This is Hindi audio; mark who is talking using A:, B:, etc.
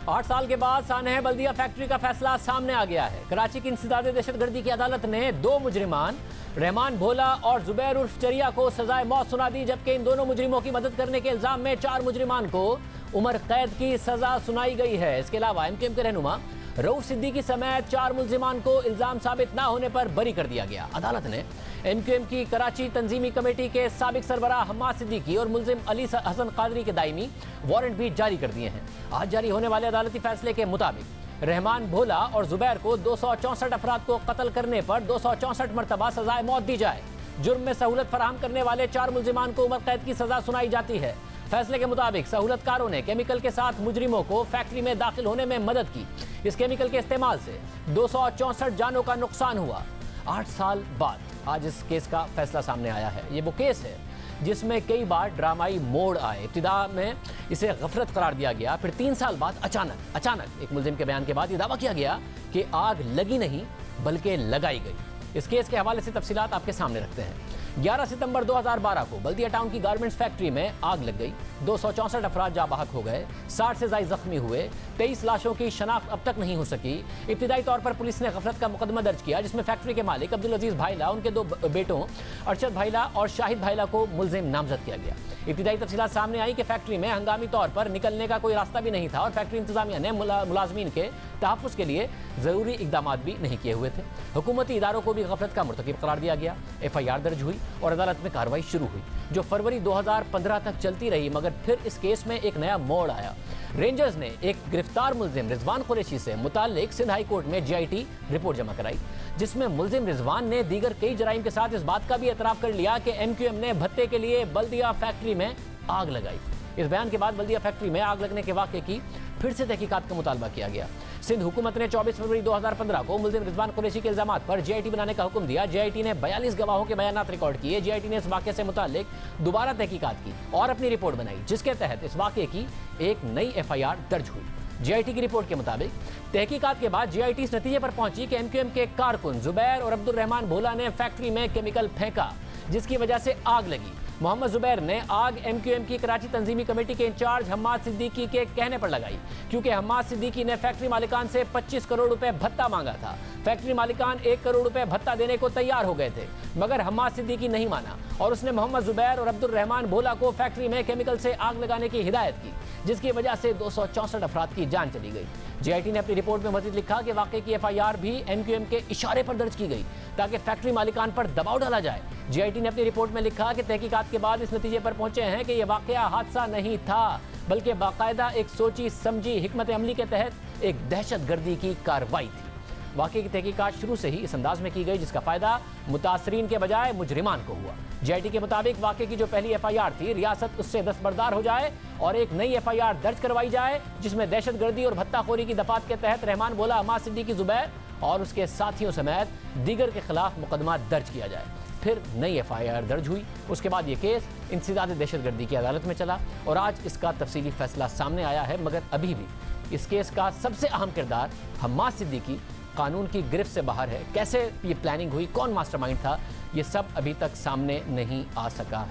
A: 8 साल के बाद सानेह बल्दिया फैक्ट्री का फैसला सामने आ गया है। कराची की इंसदादे दहशतगर्दी की अदालत ने 2 मुजरिमान रहमान भोला और जुबैर उर्फ चरिया को सजाए मौत सुना दी, जबकि इन दोनों मुजरिमों की मदद करने के इल्जाम में 4 मुजरिमान को उम्र कैद की सजा सुनाई गई है। इसके अलावा एमक्यूएम के रहनुमा रऊफ सिद्दीकी समेत 4 मुलजिमान को इल्जाम साबित न होने पर बरी कर दिया गया। अदालत ने एमक्यूएम की कराची तंजीमी कमेटी के साबिक सरबराह हम्माद सिद्दीकी और मुलजिम अली हसन कादरी के दायमी वारंट भी जारी कर दिए हैं। आज जारी होने वाले अदालती फैसले के मुताबिक रहमान भोला और जुबैर को 264 अफराद को कत्ल करने पर 264 मरतबा सजाए मौत दी जाए। जुर्म में सहूलत फराहम करने वाले 4 मुलजिमान को उम्र कैद की सजा सुनाई जाती है। फैसले के मुताबिक सहूलतकारों ने केमिकल के साथ मुजरिमों को फैक्ट्री में दाखिल होने में मदद की। इस केमिकल के इस्तेमाल से 264 जानों का नुकसान हुआ। 8 साल बाद आज इस केस का फैसला सामने आया है। ये वो केस है जिसमें कई बार ड्रामाई मोड़ आए। इब्तिदा में इसे गफलत करार दिया गया, फिर 3 साल बाद अचानक एक मुलजिम के बयान के बाद ये दावा किया गया कि आग लगी नहीं बल्कि लगाई गई। इस केस के हवाले से तफसीलात आपके सामने रखते हैं। 11 सितंबर 2012 को बल्दिया टाउन की गारमेंट्स फैक्ट्री में आग लग गई। 264 अफराद जाँ बहक हो गए, 60 से ज़ायद जख्मी हुए। 23 लाशों की शनाख्त अब तक नहीं हो सकी। इब्तिदाई तौर पर पुलिस ने गफलत का मुकदमा दर्ज किया, जिसमें फैक्ट्री के मालिक अब्दुल अजीज भाईला, उनके 2 बेटों अरशद भाईला और शाहिद भाईला को मुलजिम नामजद किया गया। इब्तिदाई तफसीलात सामने आई कि फैक्ट्री में हंगामी तौर पर निकलने का कोई रास्ता भी नहीं था और फैक्ट्री इंतजामिया ने मुलाजमीन के तहफ़्फ़ुज़ के लिए ज़रूरी इकदाम भी नहीं किए हुए थे। हुकूमती इदारों को भी गफलत का मुर्तकिब करार दिया गया। FIR दर्ज हुई और अदालत में कार्रवाई शुरू हुई, जो फरवरी 2015 तक चलती रही, मगर फिर इस केस में एक नया मोड़ आया। रेंजर्स ने एक गिरफ्तार मुलजिम रिजवान कुरैशी से मुताल्लिक सिंध हाई कोर्ट में GIT रिपोर्ट जमा कराई, जिसमें मुलजिम रिजवान ने दीगर कई जराइम के साथ इस बात का भी एतराफ़ कर लिया कि MQM ने भत्ते के लिए बल्दिया फैक्ट्री में आग लगाई। इस बयान के बाद बल्दिया फैक्ट्री में आग लगने के वाक़े की फिर से तहकीकात का मुतालबा किया गया। सिंध हुकूमत ने 24 फरवरी 2015 को मुलजिम रिजवान कुरैशी के इल्जामात पर GIT बनाने का हुक्म दिया। GIT ने 42 गवाहों के बयानात रिकॉर्ड किए। GIT ने इस वाक़े से मुताल्लिक दोबारा तहकीकात की और अपनी रिपोर्ट बनाई, जिसके तहत इस वाक़े की एक नई FIR दर्ज हुई। GIT की रिपोर्ट के मुताबिक तहकीकात के बाद GIT इस नतीजे पर पहुंची कि MQM के कारकुन जुबैर और अब्दुल रहमान भोला ने फैक्ट्री में केमिकल फेंका, जिसकी वजह से आग लगी। मोहम्मद जुबैर ने आग MQM की कराची तंजीमी कमेटी के इंचार्ज हम्माद सिद्दीकी के कहने पर लगाई, क्योंकि हम्माद सिद्दीकी ने फैक्ट्री मालिकान से 25 करोड़ रुपए भत्ता मांगा था। फैक्ट्री मालिकान 1 करोड़ रुपए भत्ता देने को तैयार हो गए थे, मगर हम्माद सिद्दीकी नहीं माना और उसने मोहम्मद जुबैर और अब्दुल रहमान भोला को फैक्ट्री में केमिकल से आग लगाने की हिदायत की, जिसकी वजह से 264 अफराद की जान चली गई। GIT ने अपनी रिपोर्ट में मज़ीद लिखा कि वाक़े की FIR भी MQM के इशारे पर दर्ज की गई ताकि फैक्ट्री मालिकान पर दबाव डाला जाए। GIT ने अपनी रिपोर्ट में लिखा कि तहकीकात के बाद इस नतीजे पर पहुंचे हैं कि यह वाक़या हादसा नहीं था, बल्कि बाकायदा एक सोची समझी हिकमत अमली के तहत एक दहशतगर्दी की कार्रवाई थी। वाक़े की तहकीकात शुरू से ही इस अंदाज में की गई, जिसका फ़ायदा मुतासरीन के बजाय मुजरिमान को हुआ। GIT के मुताबिक वाक़े की जो पहली FIR थी, रियासत उससे दस्तबरदार हो जाए और एक नई FIR दर्ज करवाई जाए, जिसमें दहशतगर्दी और भत्ताखोरी की दफात के तहत रहमान भोला, हम्माद सिद्दीकी, जुबैर और उसके साथियों समेत दीगर के खिलाफ मुकदमा दर्ज किया जाए। फिर नई FIR दर्ज हुई। उसके बाद ये केस इंसदादे दहशतगर्दी की अदालत में चला और आज इसका तफसीली फैसला सामने आया है, मगर अभी भी इस केस का सबसे अहम किरदार हम्माद सिद्दीकी कानून की गिरफ्त से बाहर है। कैसे ये प्लानिंग हुई, कौन मास्टरमाइंड था, ये सब अभी तक सामने नहीं आ सका है।